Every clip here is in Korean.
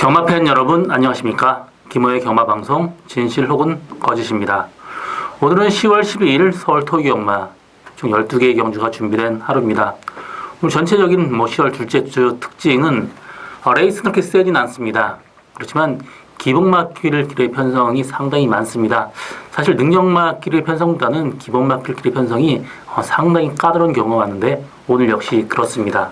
경마팬 여러분 안녕하십니까? 김호의 경마방송 진실 혹은 거짓입니다. 오늘은 10월 12일 서울 토기경마 총 12개의 경주가 준비된 하루입니다. 오늘 전체적인 10월 둘째 주 특징은 레이스는 그렇게 세진 않습니다. 그렇지만 기복막길의 편성이 상당히 많습니다. 사실 능력막길의 편성보다는 기복막길의 편성이 상당히 까다로운 경우가 많은데 오늘 역시 그렇습니다.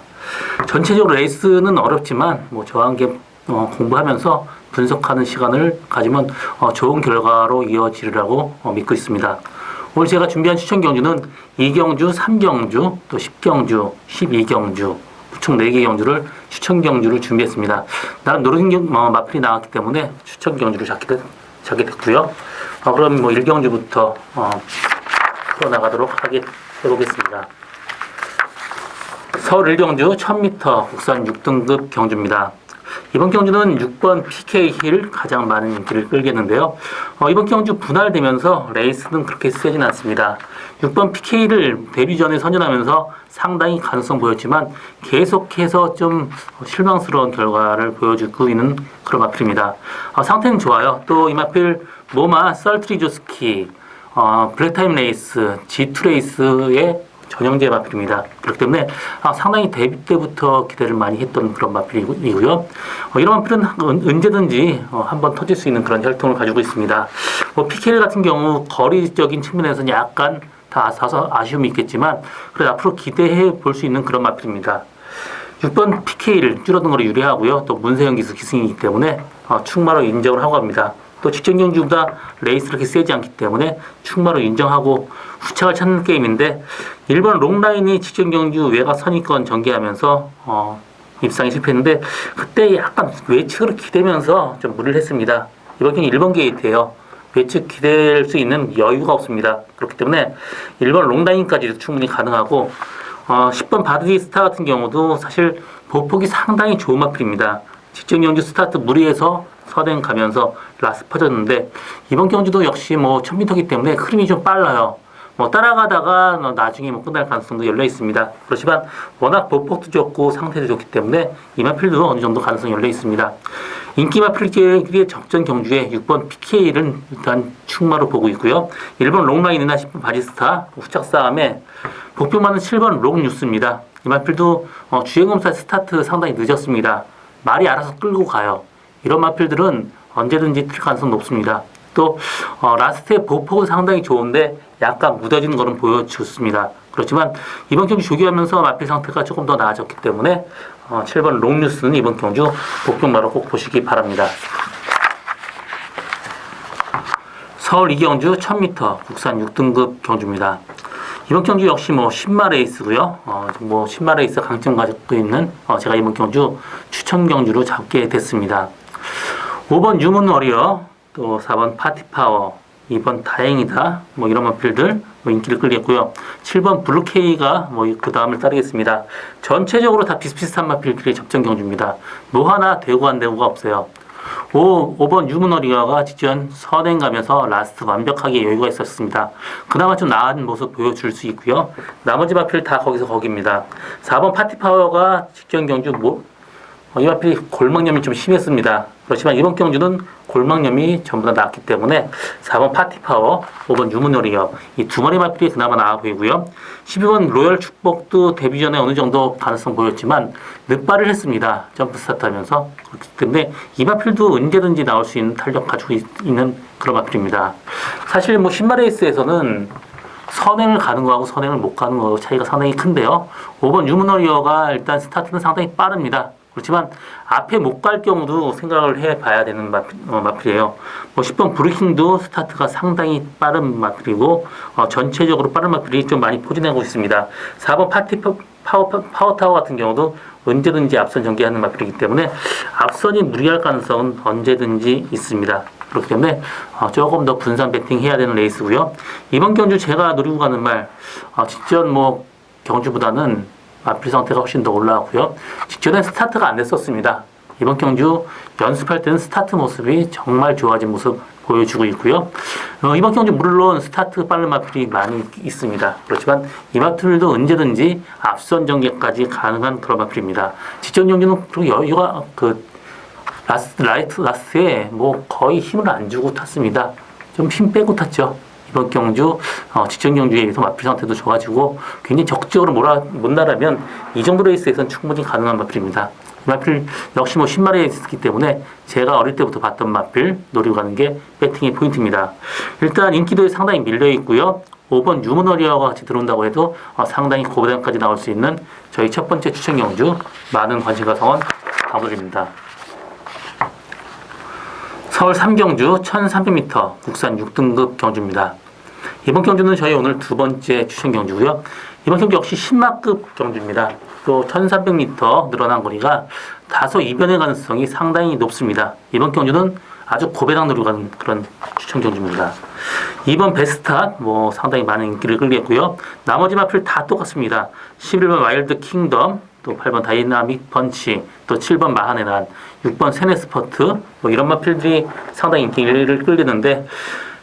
전체적으로 레이스는 어렵지만 저와 함께 공부하면서 분석하는 시간을 가지면 좋은 결과로 이어지리라고 믿고 있습니다. 오늘 제가 준비한 추천 경주는 2경주, 3경주, 또 10경주, 12경주 총 4개 경주를 추천 경주를 준비했습니다. 나름 노린 마필이 나왔기 때문에 추천 경주를 잡게 됐고요. 그럼 1경주부터 풀어나가도록 해보겠습니다. 서울 1경주 1000m 국산 6등급 경주입니다. 이번 경주는 6번 PK힐 가장 많은 인기를 끌겠는데요. 이번 경주 분할되면서 레이스는 그렇게 세진 않습니다. 6번 PK힐을 데뷔 전에 선전하면서 상당히 가능성 보였지만 계속해서 좀 실망스러운 결과를 보여주고 있는 그런 마필입니다. 상태는 좋아요. 또 이 마필 모마, 썰트리조스키, 블랙타임 레이스, G2 레이스의 전형제 마필입니다. 그렇기 때문에 상당히 데뷔 때부터 기대를 많이 했던 그런 마필이고요. 이런 마필은 언제든지 한번 터질 수 있는 그런 혈통을 가지고 있습니다. PKL 같은 경우 거리적인 측면에서는 약간 다 아서 아쉬움이 있겠지만 그래도 앞으로 기대해 볼 수 있는 그런 마필입니다. 6번 PK를 줄어든 거로 유리하고요. 또 문세영 기수 기승이기 때문에 충마로 인정을 하고 갑니다. 또 직전 경주보다 레이스 그렇게 세지 않기 때문에 충마로 인정하고 후착을 찾는 게임인데 1번 롱라인이 직전 경주 외곽 선입권 전개하면서 입상이 실패했는데 그때 약간 외측으로 기대면서 좀 무리를 했습니다. 이번 경기 1번 게이트예요. 외측 기댈 수 있는 여유가 없습니다. 그렇기 때문에 1번 롱라인까지도 충분히 가능하고 10번 바드디 스타 같은 경우도 사실 보폭이 상당히 좋은 마필입니다. 직전 경주 스타트 무리해서 서행 가면서 라스 퍼졌는데 이번 경주도 역시 1000m이기 때문에 흐름이 좀 빨라요. 따라가다가 나중에 끝날 가능성도 열려 있습니다. 그렇지만 워낙 보폭도 좋고 상태도 좋기 때문에 이 마필도 어느 정도 가능성이 열려 있습니다. 인기 마필의 적전 경주에 6번 PK를 일단 충마로 보고 있고요. 1번 롱라인이나 10번 바지스타 후착 싸움에 복표 많은 7번 롱뉴스입니다. 이 마필도 주행검사 스타트 상당히 늦었습니다. 말이 알아서 끌고 가요. 이런 마필들은 언제든지 틀 가능성 높습니다. 또 라스트의 보폭은 상당히 좋은데 약간 무뎌지는 것은 보여줬습니다. 그렇지만 이번 경주 조기하면서 마필 상태가 조금 더 나아졌기 때문에 7번 롱뉴스는 이번 경주 복병마로 꼭 보시기 바랍니다. 서울 2경주 1000m 국산 6등급 경주입니다. 이번 경주 역시 10마 레이스고요. 10마 레이스 강점 가지고 있는 제가 이번 경주 추천 경주로 잡게 됐습니다. 5번 유문 워리어, 또 4번 파티파워, 2번 다행이다, 이런 마필들 인기를 끌겠고요. 7번 블루케이가 그 다음을 따르겠습니다. 전체적으로 다 비슷비슷한 마필들의 접전 경주입니다. 하나 되고 안 되고가 없어요. 5번 유문어리어가 직전 선행 가면서 라스트 완벽하게 여유가 있었습니다. 그나마 좀 나은 모습 보여줄 수 있고요. 나머지 마필 다 거기입니다. 4번 파티파워가 직전 경주 이 마필이 골망염이 좀 심했습니다. 그렇지만 이번 경주는 골망염이 전부 다 나았기 때문에 4번 파티파워, 5번 유문어리어 이 두 마리 마필이 그나마 나아 보이고요. 12번 로열 축복도 데뷔 전에 어느 정도 가능성 보였지만 늦발을 했습니다. 점프 스타트 하면서. 그렇기 때문에 이 마필도 언제든지 나올 수 있는 탄력 가지고 있는 그런 마필입니다. 사실 10마 레이스에서는 선행을 가는 거하고 선행을 못 가는 거하고 차이가 상당히 큰데요. 5번 유문어리어가 일단 스타트는 상당히 빠릅니다. 그렇지만 앞에 못 갈 경우도 생각을 해봐야 되는 마필이에요. 10번 브루킹도 스타트가 상당히 빠른 마필이고 전체적으로 빠른 마필이 좀 많이 포진하고 있습니다. 4번 파워타워 같은 경우도 언제든지 앞선 전개하는 마필이기 때문에 앞선이 무리할 가능성은 언제든지 있습니다. 그렇기 때문에 조금 더 분산 배팅해야 되는 레이스고요. 이번 경주 제가 노리고 가는 말 직전 경주보다는 마필 상태가 훨씬 더 올라왔고요. 직전에 스타트가 안 됐었습니다. 이번 경주 연습할 때는 스타트 모습이 정말 좋아진 모습 보여주고 있고요. 이번 경주 물론 스타트 빠른 마필이 많이 있습니다. 그렇지만 이 마필도 언제든지 앞선 전개까지 가능한 그런 마필입니다. 직전 경주는 그리고 여유가 라스트에 뭐 거의 힘을 안 주고 탔습니다. 좀 힘 빼고 탔죠. 이번 경주 직전 경주에 비해서 마필 상태도 좋아지고 굉장히 적극적으로 못 나라면 이 정도 레이스에서는 충분히 가능한 마필입니다. 이 마필 역시 뭐 10마리에 있었기 때문에 제가 어릴 때부터 봤던 마필 노리고 가는 게 배팅의 포인트입니다. 일단 인기도에 상당히 밀려 있고요. 5번 유머너리아와 같이 들어온다고 해도 상당히 고배당까지 나올 수 있는 저희 첫 번째 추천 경주 많은 관심과 성원 감사드립니다. 서울 3경주 1300m 국산 6등급 경주입니다. 이번 경주는 저희 오늘 두 번째 추천 경주고요. 이번 경주 역시 10마급 경주입니다. 또 1300m 늘어난 거리가 다소 이변의 가능성이 상당히 높습니다. 이번 경주는 아주 고배당 노리고 가는 그런 추천 경주입니다. 2번 베스트핫 뭐 상당히 많은 인기를 끌겠고요. 나머지 마필 다 똑같습니다. 11번 와일드 킹덤, 또 8번 다이나믹 펀치, 또 7번 마하네난, 6번 세네스퍼트 뭐 이런 마필들이 상당히 인기를 끌겠는데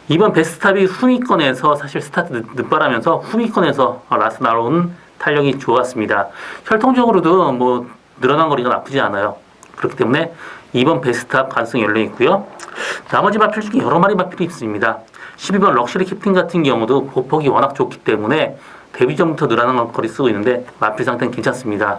이번 베스트탑이 후미권에서 사실 스타트 늦바라면서 후미권에서 라스 나온 탄력이 좋았습니다. 혈통적으로도 뭐 늘어난 거리가 나쁘지 않아요. 그렇기 때문에 이번 베스트탑 가능성이 열려 있고요. 나머지 마필 중에 여러 마리 마필이 있습니다. 12번 럭셔리 캡틴 같은 경우도 보폭이 워낙 좋기 때문에 데뷔 전부터 늘어난 거리 쓰고 있는데 마필 상태는 괜찮습니다.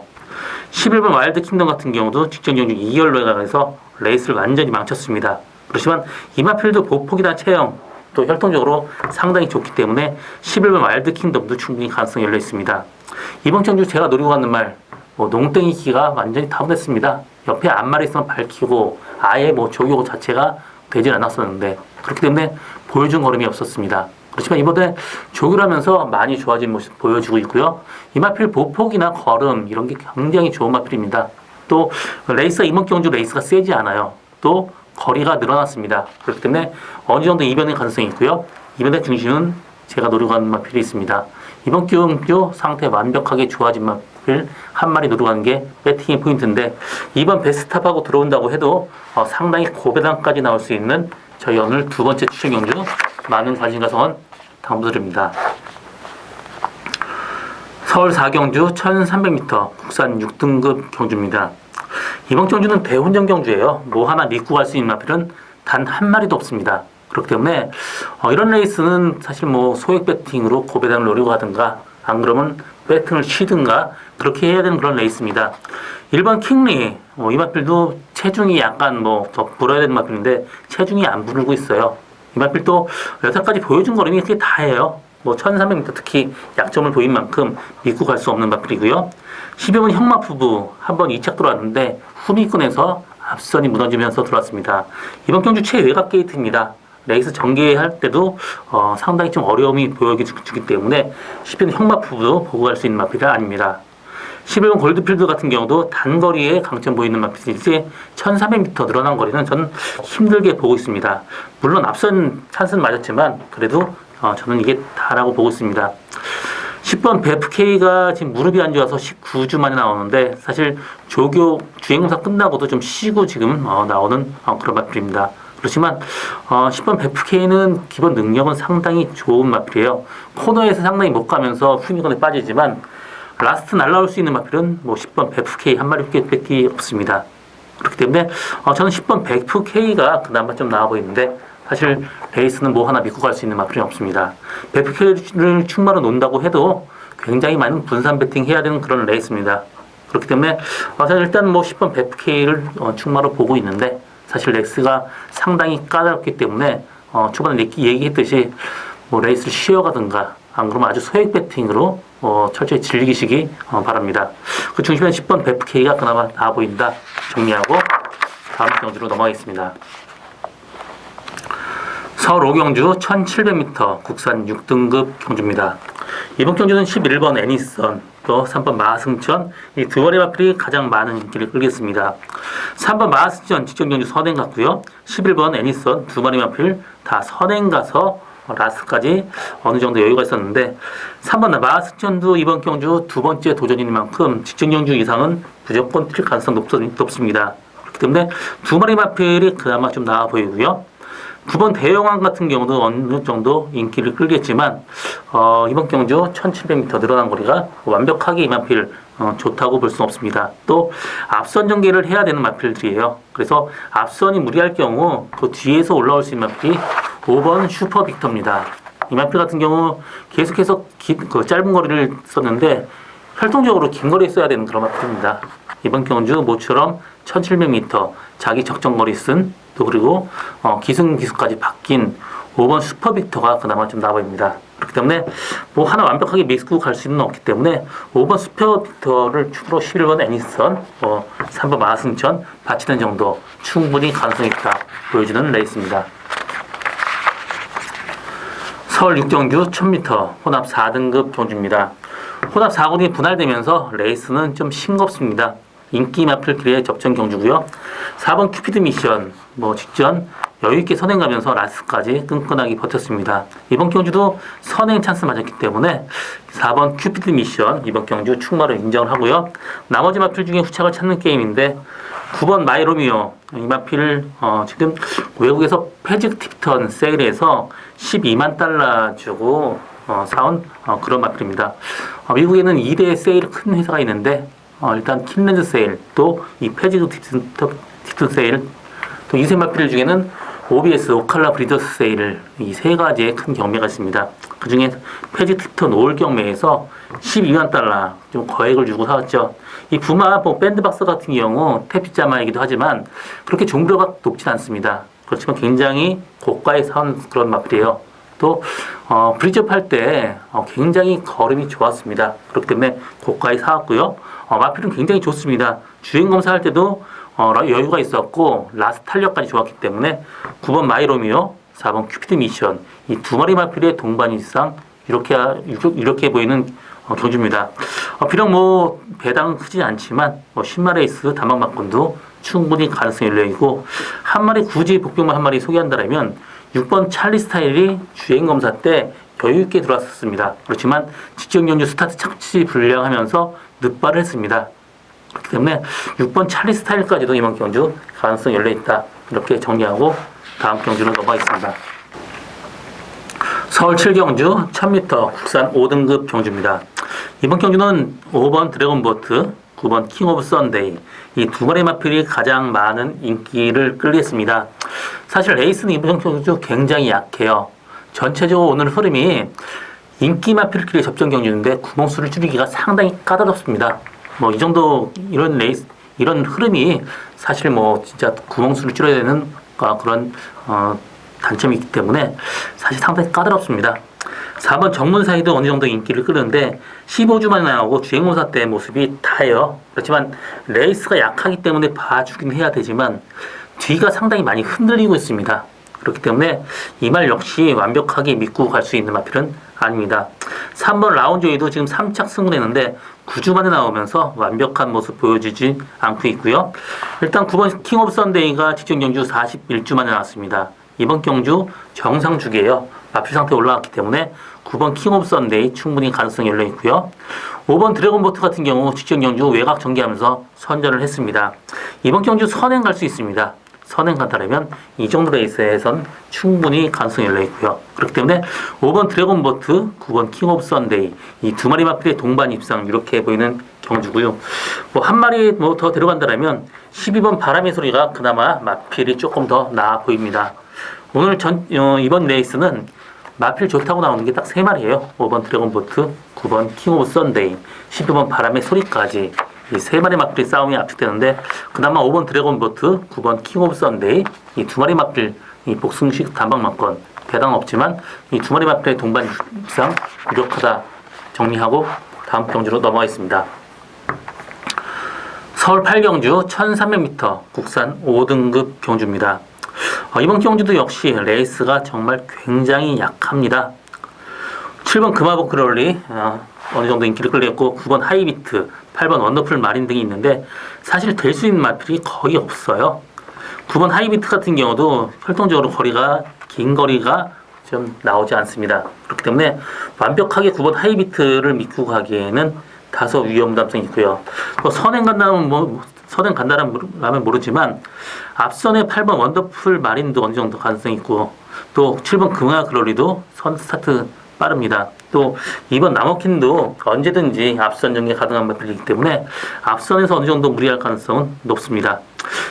11번 와일드 킹덤 같은 경우도 직전 경주 2열로에 가서 레이스를 완전히 망쳤습니다. 그렇지만 이 마필도 보폭이나 체형 또 혈통적으로 상당히 좋기 때문에 11번 와일드 킹덤도 충분히 가능성이 열려 있습니다. 이번 경주 제가 노리고 가는 말 농땡이 기가 완전히 다운됐습니다. 옆에 앞말이 있으면 밝히고 아예 뭐 조교 자체가 되질 않았었는데 그렇기 때문에 보여준 걸음이 없었습니다. 그렇지만 이번에 조교를 하면서 많이 좋아진 모습 보여주고 있고요. 이 마필 보폭이나 걸음 이런 게 굉장히 좋은 마필입니다. 또 레이스가 이번 경주 레이스가 세지 않아요. 또 거리가 늘어났습니다. 그렇기 때문에 어느 정도 이변의 가능성이 있고요. 이변의 중심은 제가 노리고 가는 마필이 있습니다. 이번 경주 상태 완벽하게 좋아진 마필 한 마리 노리고 가는 게 배팅의 포인트인데 이번 베스트탑하고 들어온다고 해도 상당히 고배당까지 나올 수 있는 저희 오늘 두 번째 추천 경주 많은 관심과 성원 당부드립니다. 서울 4경주 1300m 국산 6등급 경주입니다. 이번 경주는 대혼전 경주예요. 뭐 하나 믿고 갈 수 있는 마필은 단 한 마리도 없습니다. 그렇기 때문에 이런 레이스는 사실 뭐 소액 배팅으로 고배당을 노리고 하든가 안 그러면 배팅을 쉬든가 그렇게 해야 되는 그런 레이스입니다. 1번 킹리 이 마필도 체중이 약간 더 불어야 되는 마필인데 체중이 안 부르고 있어요. 이 마필도 여태까지 보여준 걸음이 그게 다예요. 1300m 특히 약점을 보인 만큼 믿고 갈 수 없는 마필이고요. 12번 형마푸부 한번 2착 들어왔는데 후미권에서 앞선이 무너지면서 들어왔습니다. 이번 경주 최외곽 게이트입니다. 레이스 전개할 때도 상당히 좀 어려움이 보여주기 때문에 10번 형마푸부도 보고 갈 수 있는 마필이 아닙니다. 11번 골드필드 같은 경우도 단거리에 강점 보이는 마필이지 1300m 늘어난 거리는 저는 힘들게 보고 있습니다. 물론 앞선 찬스는 맞았지만 그래도 저는 이게 다라고 보고 있습니다. 10번 베프K가 지금 무릎이 안 좋아서 19주 만에 나오는데 사실 조교 주행검사 끝나고도 좀 쉬고 지금 나오는 그런 마필입니다. 그렇지만 10번 베프K는 기본 능력은 상당히 좋은 마필이에요. 코너에서 상당히 못 가면서 후미권에 빠지지만 라스트 날라올 수 있는 마필은 10번 베프K 한 마리밖에 없습니다. 그렇기 때문에 저는 10번 베프K가 그나마 좀 나아 보이는데 사실 레이스는 뭐 하나 믿고 갈 수 있는 마필이 없습니다. 베프K를 충마로 논다고 해도 굉장히 많은 분산 배팅 해야 되는 그런 레이스입니다. 그렇기 때문에 저는 일단 10번 베프K를 충마로 보고 있는데 사실 레이스가 상당히 까다롭기 때문에 초반에 얘기했듯이 레이스를 쉬어가든가 안 그러면 아주 소액 배팅으로 철저히 즐기시기 바랍니다. 그 중심에 10번 베프K가 그나마 나아 보인다 정리하고 다음 경주로 넘어가겠습니다. 서울 5경주 1700m 국산 6등급 경주입니다. 이번 경주는 11번 애니선 또 3번 마하승천 이 두 마리 마필이 가장 많은 인기를 끌겠습니다. 3번 마하승천 직전 경주 선행 갔고요. 11번 애니선 두 마리 마필 다 선행 가서 라스트까지 어느 정도 여유가 있었는데 3번 마하승천도 이번 경주 두 번째 도전인 만큼 직전 경주 이상은 무조건 뛸 가능성이 높습니다. 그렇기 때문에 두 마리 마필이 그나마 좀 나아 보이고요. 9번 대영왕 같은 경우도 어느 정도 인기를 끌겠지만 이번 경주 1700m 늘어난 거리가 완벽하게 이 마필 좋다고 볼 수는 없습니다. 또 앞선 전개를 해야 되는 마필들이에요. 그래서 앞선이 무리할 경우 그 뒤에서 올라올 수 있는 마필이 5번 슈퍼 빅터입니다. 이 마필 같은 경우 계속해서 그 짧은 거리를 썼는데 활동적으로 긴 거리에 써야 되는 그런 마필입니다. 이번 경주 모처럼 1700m 자기 적정 거리 쓴 또 그리고 기승기수까지 바뀐 5번 슈퍼 빅터가 그나마 좀 나아 보입니다. 그렇기 때문에 뭐 하나 완벽하게 믿고 갈 수는 없기 때문에 5번 슈퍼 빅터를 추가로 11번 애니선, 3번 마승천, 바치는 정도 충분히 가능성이 있다 보여주는 레이스입니다. 서울 6경주 1000m 혼합 4등급 경주입니다. 혼합 4군이 분할되면서 레이스는 좀 싱겁습니다. 인기 마필끼리의 접전 경주고요. 4번 큐피드 미션 직전 여유있게 선행 가면서 라스트까지 끈끈하게 버텼습니다. 이번 경주도 선행 찬스 맞았기 때문에 4번 큐피드 미션 이번 경주 충마를 인정을 하고요. 나머지 마필 중에 후착을 찾는 게임인데 9번 마이로미오 이 마필을 지금 외국에서 패직 팁턴 세일에서 12만 달러 주고 사온 그런 마필입니다. 미국에는 2대 세일 큰 회사가 있는데 일단 킨렌즈 세일 또 이 패직 팁턴 세일 또 이세 마필 중에는 OBS 오칼라 브리더스 세일을 이 세 가지의 큰 경매가 있습니다. 그 중에 패직 팁턴 5월 경매에서 12만 달러 좀 거액을 주고 사왔죠. 이 부마 밴드박스 같은 경우 태피자마이기도 하지만 그렇게 종류가 높진 않습니다. 그렇지만 굉장히 고가에 사온 그런 마필이에요. 또 브리즈업 할 때 굉장히 걸음이 좋았습니다. 그렇기 때문에 고가에 사왔고요. 마필은 굉장히 좋습니다. 주행 검사할 때도 여유가 있었고 라스트 탄력까지 좋았기 때문에 9번 마이로미오, 4번 큐피드 미션 이 두 마리 마필의 동반 이상 이렇게 보이는 경주입니다. 비록 배당은 크지 않지만 신마 레이스 단방 막권도 충분히 가능성이 열려있고 한 마리 굳이 복병만 한 마리 소개한다면 6번 찰리 스타일이 주행 검사 때 여유있게 들어왔었습니다. 그렇지만 직전 경주 스타트 착지 불량하면서 늑발을 했습니다. 그렇기 때문에 6번 찰리 스타일까지도 이번 경주 가능성이 열려있다. 이렇게 정리하고 다음 경주로 넘어가겠습니다. 서울 7경주 1000m 국산 5등급 경주입니다. 이번 경주는 5번 드래곤보트, 9번 킹 오브 썬데이 이 두 마리 마필이 가장 많은 인기를 끌게 했습니다. 사실 레이스는 이번 경주 굉장히 약해요. 전체적으로 오늘 흐름이 인기 마필끼리 접전 경주인데 구멍수를 줄이기가 상당히 까다롭습니다. 이 정도 이런 레이스 이런 흐름이 사실 진짜 구멍수를 줄여야 되는 그런 단점이 있기 때문에 사실 상당히 까다롭습니다. 4번 정문사이도 어느 정도 인기를 끌는데 15주 만에 나오고 주행검사 때 모습이 다예요. 그렇지만 레이스가 약하기 때문에 봐주긴 해야 되지만 뒤가 상당히 많이 흔들리고 있습니다. 그렇기 때문에 이 말 역시 완벽하게 믿고 갈 수 있는 마필은 아닙니다. 3번 라운조이도 지금 3착 승부했는데 9주 만에 나오면서 완벽한 모습 보여주지 않고 있고요. 일단 9번 킹 오브 썬데이가 직전 경주 41주 만에 나왔습니다. 이번 경주 정상 주기예요. 마필 상태에 올라왔기 때문에 9번 킹 오브 썬데이 충분히 가능성이 열려 있고요. 5번 드래곤보트 같은 경우 직전 경주 외곽 전개하면서 선전을 했습니다. 이번 경주 선행 갈 수 있습니다. 선행 간다면 이 정도 레이스에선 충분히 가능성이 열려 있고요. 그렇기 때문에 5번 드래곤보트, 9번 킹 오브 썬데이 이 두 마리 마필의 동반 입상 이렇게 보이는 경주고요. 한 마리 더 데려간다면 12번 바람의 소리가 그나마 마필이 조금 더 나아 보입니다. 오늘 이번 레이스는 마필 좋다고 나오는 게 딱 3마리예요. 5번 드래곤보트, 9번 킹 오브 썬데이, 12번 바람의 소리까지 이 3마리 마필의 싸움이 압축되는데 그나마 5번 드래곤보트, 9번 킹 오브 썬데이 이 두 마리 마필 이 복승식 단방막권 배당 없지만 이 두 마리 마필의 동반 입상 유력하다 정리하고 다음 경주로 넘어가겠습니다. 서울 8경주 1300m 국산 5등급 경주입니다. 이번 경주도 역시 레이스가 정말 굉장히 약합니다. 7번 금화복 그롤리 어느 정도 인기를 끌렸고 9번 하이비트, 8번 원더풀 마린 등이 있는데 사실 될 수 있는 마필이 거의 없어요. 9번 하이비트 같은 경우도 활동적으로 긴 거리가 좀 나오지 않습니다. 그렇기 때문에 완벽하게 9번 하이비트를 믿고 가기에는 다소 위험담성이 있고요. 선행 간다라면 모르지만 앞선에 8번 원더풀 마린도 어느 정도 가능성이 있고 또 7번 금화 그롤리도 선 스타트 빠릅니다. 또 이번 나머킨도 언제든지 앞선 전개 가능한 마필이기 때문에 앞선에서 어느 정도 무리할 가능성은 높습니다.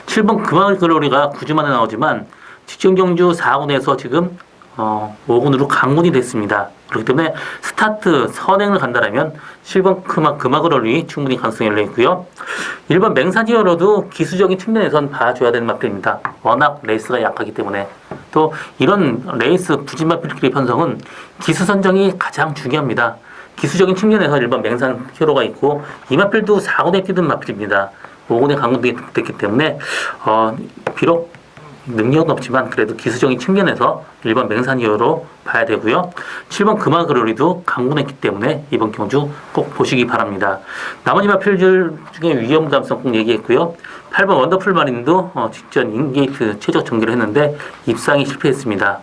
7번 금화글로리가 9주 만에 나오지만 직전 경주 4군에서 지금 5군으로 강군이 됐습니다. 그렇기 때문에 스타트 선행을 간다라면 7번 금화글로리 충분히 가능성이 열려 있고요. 1번 맹산히어로도 기수적인 측면에선 봐줘야 되는 마필입니다. 워낙 레이스가 약하기 때문에. 또 이런 레이스 부진 마필끼리 편성은 기수 선정이 가장 중요합니다. 기수적인 측면에서 1번 맹산 히어로가 있고 이 마필도 4군에 뛰던 마필입니다. 5군에 강군이 됐기 때문에 비록 능력은 없지만 그래도 기수적인 측면에서 1번 맹산 히어로 봐야 되고요. 7번 금화글로리도 강군했기 때문에 이번 경주 꼭 보시기 바랍니다. 나머지 마필들 중에 위험 부담성 꼭 얘기했고요. 8번 원더풀 마린도 직전 인게이트 최적 전개를 했는데 입상이 실패했습니다.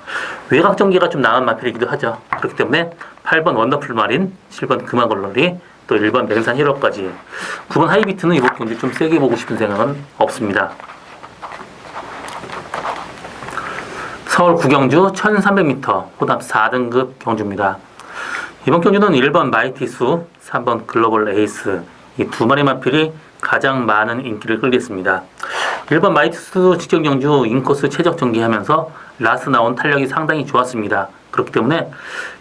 외곽 전개가 좀 나은 마필이기도 하죠. 그렇기 때문에 8번 원더풀 마린, 7번 금화글로리, 또 1번 맹산 히어로까지 9번 하이비트는 이번 경주 좀 세게 보고 싶은 생각은 없습니다. 서울 구경주 1300m 호답 4등급 경주입니다. 이번 경주는 1번 마이티수, 3번 글로벌 에이스 이 두 마리 마필이 가장 많은 인기를 끌겠습니다. 1번 마이티수 직전 경주 인코스 최적 전개하면서 라스 나온 탄력이 상당히 좋았습니다. 그렇기 때문에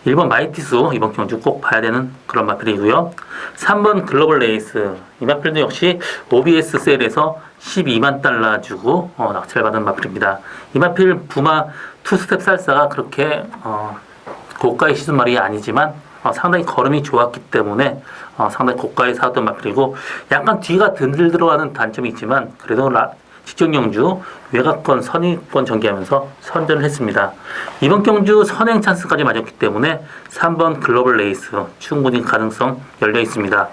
1번 마이티수 이번 경주 꼭 봐야 되는 그런 마필이고요. 3번 글로벌 에이스 이 마필도 역시 OBS 셀에서 12만 달러 주고 낙찰 받은 마필입니다. 이 마필 부마 투스텝 살사가 그렇게 고가의 시즌말이 아니지만 상당히 걸음이 좋았기 때문에 상당히 고가에 사왔던 마필이고 약간 뒤가 든들 들어가는 단점이 있지만 그래도 직전 경주 외곽권 선의권 전개하면서 선전을 했습니다. 이번 경주 선행 찬스까지 맞았기 때문에 3번 글로벌 레이스 충분히 가능성 열려 있습니다.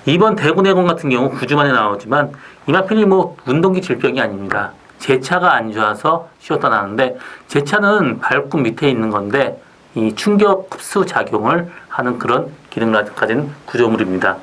이번 대구내공 같은 경우 9주 만에 나오지만 이 마필이 운동기 질병이 아닙니다. 제 차가 안 좋아서 쉬었다 나는데 제 차는 발굽 밑에 있는 건데 이 충격 흡수 작용을 하는 그런 기능을 가진 구조물입니다.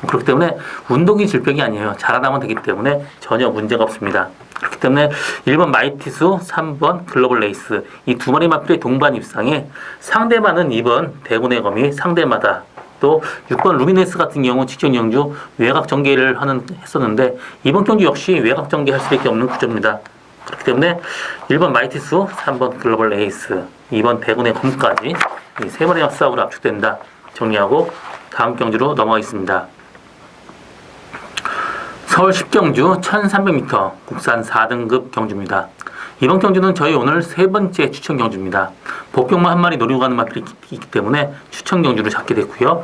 그렇기 때문에 운동기 질병이 아니에요. 자라나면 되기 때문에 전혀 문제가 없습니다. 그렇기 때문에 1번 마이티수, 3번 글로벌 레이스 이 두 마리 마필의 동반 입상에 상대마는 2번 대군의 검이 상대마다 또 6번 루미네스 같은 경우 직전 경주 외곽 전개를 했었는데 이번 경주 역시 외곽 전개할 수밖에 없는 구조입니다. 그렇기 때문에 1번 마이티수, 3번 글로벌 에이스, 2번 대군의 검까지 이 세 마리가 싸움으로 압축된다. 정리하고 다음 경주로 넘어가겠습니다. 서울 10경주 1300m 국산 4등급 경주입니다. 이번 경주는 저희 오늘 세 번째 추천 경주입니다. 복경만 한 마리 노리고 가는 마필이 있기 때문에 추천 경주를 잡게 됐고요.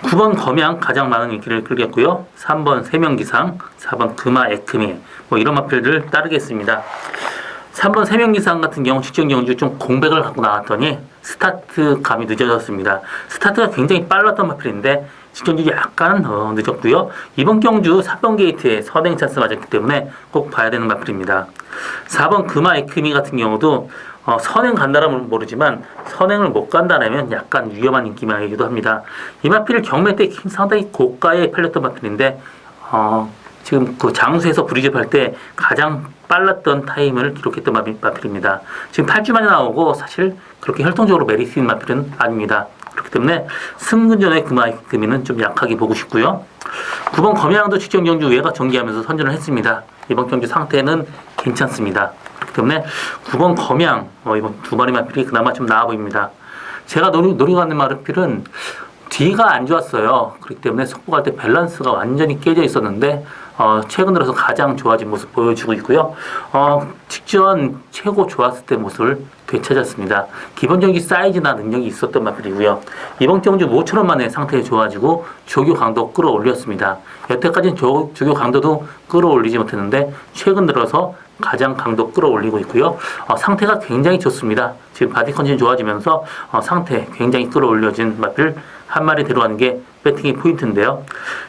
9번 검양 가장 많은 인기를 끌겠고요. 3번 세명기상, 4번 금화 에크미 이런 마필들 따르겠습니다. 3번 세명기상 같은 경우 직전 경주 좀 공백을 갖고 나왔더니 스타트 감이 늦어졌습니다. 스타트가 굉장히 빨랐던 마필인데 직전 경주 약간 늦었고요. 이번 경주 4번 게이트에 선행 찬스 맞았기 때문에 꼭 봐야 되는 마필입니다. 4번 금화 에크미 같은 경우도 선행 간다라면 모르지만 선행을 못 간다라면 약간 위험한 인기마이기도 합니다. 이 마필 경매 때 상당히 고가에 팔렸던 마필인데 지금 그 장수에서 브리즈할 때 가장 빨랐던 타임을 기록했던 마필입니다. 지금 8주 만에 나오고 사실 그렇게 혈통적으로 메리트 있는 마필은 아닙니다. 그렇기 때문에 승근전의 금이는 좀 약하게 보고 싶고요. 9번 검양도 직전 경주 외곽 전개하면서 선전을 했습니다. 이번 경주 상태는 괜찮습니다. 그렇기 때문에 9번 검양 이번 두 마리 마필이 그나마 좀 나아 보입니다. 제가 노리고 가는 마필은 뒤가 안 좋았어요. 그렇기 때문에 속보갈 때 밸런스가 완전히 깨져 있었는데 최근 들어서 가장 좋아진 모습 보여주고 있고요. 직전 최고 좋았을 때 모습을 되찾았습니다. 기본적인 사이즈나 능력이 있었던 마필이고요. 이번 경주 모처럼 만에 상태가 좋아지고 조교 강도 끌어올렸습니다. 여태까지는 조교 강도도 끌어올리지 못했는데 최근 들어서 가장 강도 끌어올리고 있고요. 상태가 굉장히 좋습니다. 지금 바디 컨디션이 좋아지면서 상태 굉장히 끌어올려진 마필 한 마리 들어가는 게 배팅의 포인트인데요.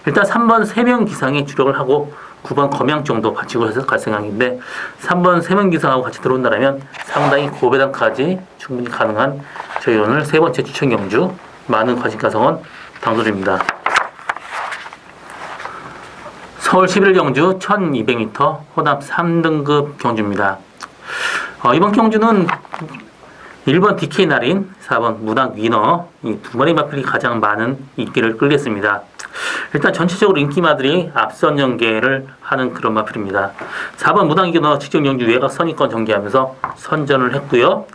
일단 3번 3명 기상이 주력을 하고 9번 검양 정도 받치고 해서 갈 생각인데 3번 3명 기상하고 같이 들어온다면 상당히 고배당까지 충분히 가능한 저희 오늘 세 번째 추천 경주 많은 관심 가성은 당돌입니다. 서울 11경주 1200m 혼합 3등급 경주입니다. 이번 경주는 1번 DK 날인, 4번 문학 위너, 이 두 마리 마필이 가장 많은 인기를 끌겠습니다. 일단 전체적으로 인기마들이 앞선 연계를 하는 그런 마필입니다. 4번 문학 위너 직전 경주 외곽 선입권 전개하면서 선전을 했고요.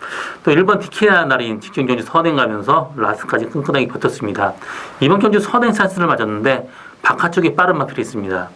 또 1번 DK 날인 직전 경주 선행 가면서 라스트까지 끈끈하게 버텼습니다. 이번 경주 선행 찬스를 맞았는데 바깥쪽에 빠른 마필이 있습니다.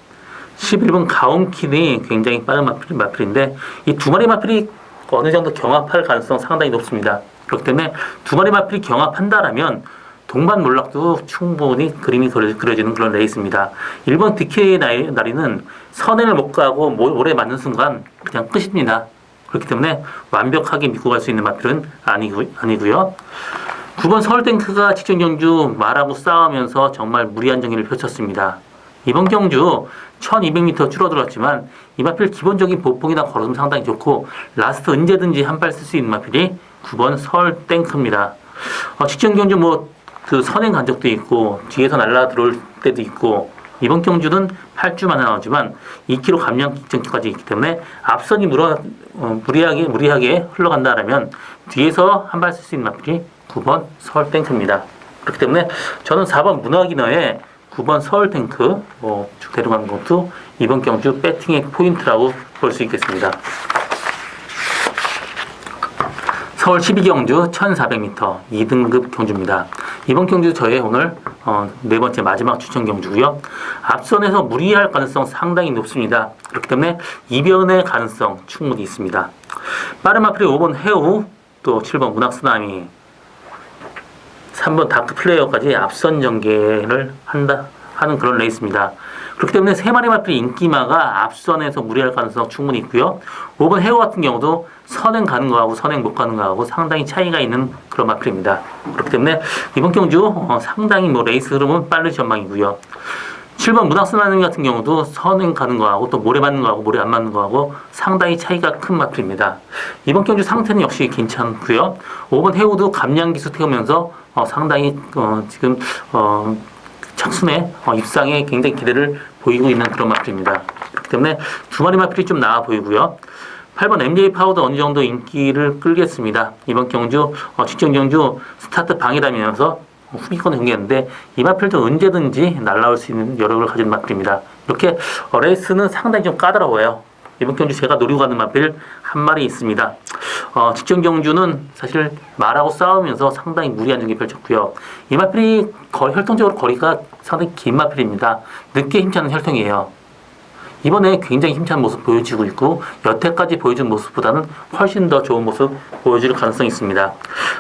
11번 가온킨이 굉장히 빠른 마필인데 이 두 마리 마필이 어느 정도 경합할 가능성 상당히 높습니다. 그렇기 때문에 두 마리 마필이 경합한다라면 동반 몰락도 충분히 그림이 그려지는 그런 레이스입니다. 1번 DK 나리는 선행을 못 가고 모래 맞는 순간 그냥 끝입니다. 그렇기 때문에 완벽하게 믿고 갈 수 있는 마필은 아니고요. 9번 서울탱크가 직전 경주 말하고 싸우면서 정말 무리한 정리를 펼쳤습니다. 이번 경주 1200m 줄어들었지만 이 마필 기본적인 보폭이나 걸어서 상당히 좋고 라스트 언제든지 한 발 쓸 수 있는 마필이 9번 서울탱크입니다. 직전 경주 그 선행 간 적도 있고 뒤에서 날라 들어올 때도 있고 이번 경주는 8주 만에 나오지만 2km 감량 직전까지 있기 때문에 앞선이 무리하게 흘러간다라면 뒤에서 한 발 쓸 수 있는 마필이 9번 서울탱크입니다. 그렇기 때문에 저는 4번 문학이너의 9번 서울탱크 쭉 데려가는 것도 이번 경주 배팅의 포인트라고 볼 수 있겠습니다. 서울 12경주 1400m 2등급 경주입니다. 이번 경주 저의 오늘 네 번째 마지막 추천 경주고요. 앞선에서 무리할 가능성 상당히 높습니다. 그렇기 때문에 이변의 가능성 충분히 있습니다. 빠른 마필이 5번 해우, 또 7번 문학쓰나미, 3번 다크 플레이어까지 앞선 전개를 하는 그런 레이스입니다. 그렇기 때문에 세 마리 마필 인기마가 앞선에서 무리할 가능성 충분히 있고요. 5번 해우 같은 경우도 선행 가는 거하고 선행 못 가는 거하고 상당히 차이가 있는 그런 마필입니다. 그렇기 때문에 이번 경주 상당히 레이스 흐름은 빠른 전망이고요. 7번 문학쓰나미 같은 경우도 선행 가는 거하고 또 모래 맞는 거하고 모래 안 맞는 거하고 상당히 차이가 큰 마필입니다. 이번 경주 상태는 역시 괜찮고요. 5번 해우도 감량기수 태우면서 상당히 지금 착순의 입상에 굉장히 기대를 보이고 있는 그런 마필입니다. 그렇기 때문에 두 마리 마필이 좀 나아 보이고요. 8번 MJ 파워도 어느 정도 인기를 끌겠습니다. 이번 경주 직전 경주 스타트 방해다면서 후기권을 경기했는데 이 마필도 언제든지 날아올 수 있는 여력을 가진 마필입니다. 이렇게 레이스는 상당히 좀 까다로워요. 이번 경주 제가 노리고 가는 마필 한 마리 있습니다. 직전 경주는 사실 말하고 싸우면서 상당히 무리한 경기 펼쳤고요. 이 마필이 혈통적으로 거리가 상당히 긴 마필입니다. 늦게 힘차는 혈통이에요. 이번에 굉장히 힘찬 모습 보여지고 있고 여태까지 보여준 모습보다는 훨씬 더 좋은 모습 보여줄 가능성이 있습니다.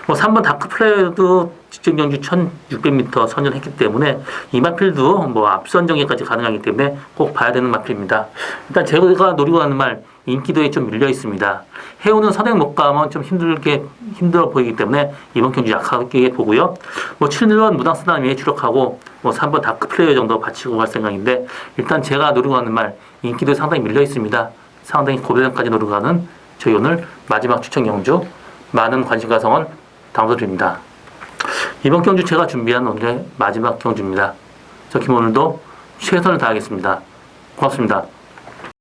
3번 다크 플레이어도 직전 경주 1600m 선전했기 때문에 이 마필도 앞선 전개까지 가능하기 때문에 꼭 봐야 되는 마필입니다. 일단 제가 노리고 가는 말 인기도에 좀 밀려 있습니다. 해우는 선행 못 가면 좀 힘들어 보이기 때문에 이번 경주 약하게 보고요. 7번 무당쓰나미에 추격하고 3번 다크 플레이어 정도 바치고 갈 생각인데 일단 제가 노리고 가는 말 인기도에 상당히 밀려 있습니다. 상당히 고배당까지 노리고 가는 저희 오늘 마지막 추천 경주 많은 관심과 성원 당부드립니다. 이번 경주 제가 준비한 오늘의 마지막 경주입니다. 저 김오늘도 최선을 다하겠습니다. 고맙습니다.